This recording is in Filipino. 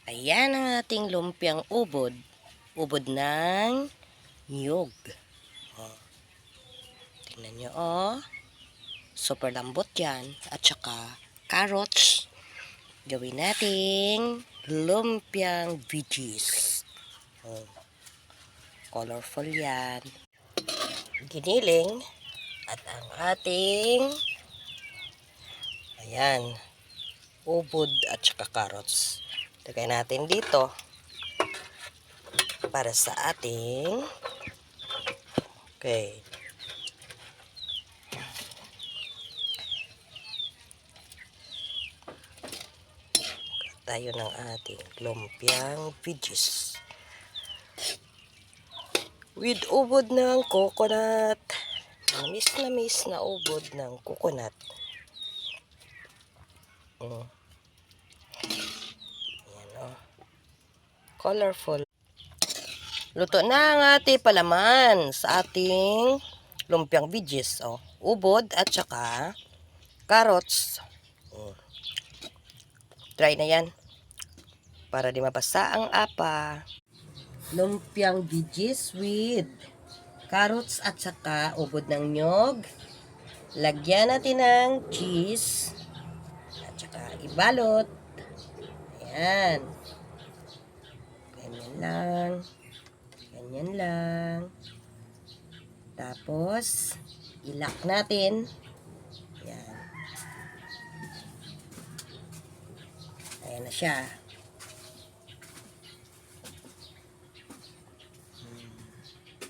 Ayan ang ating lumpiang ubod. Ubod ng niyog. Oh. Tingnan nyo, oh. Super lambot yan. At saka carrots. Gawin nating lumpiang veggies. Oh. Colorful yan. Giniling. At ang ating ayan, ubod at saka carrots. Lagay natin dito para sa ating okay. Tayo ng ating lumpiang veggies with ubod ng coconut. Namis na ubod ng coconut. Ayan, oh. Colorful. Luto na ang ating palaman sa ating lumpiang veggies. Oh. Ubod at saka carrots. Try na yan para di mabasa ang apa. Lumpiang veggies with carrots at saka ubod ng nyog. Lagyan natin ng cheese at saka ibalot. Ayan. Ganyan lang. Ganyan lang. Tapos, ilak natin. Ayan. Ayan na siya.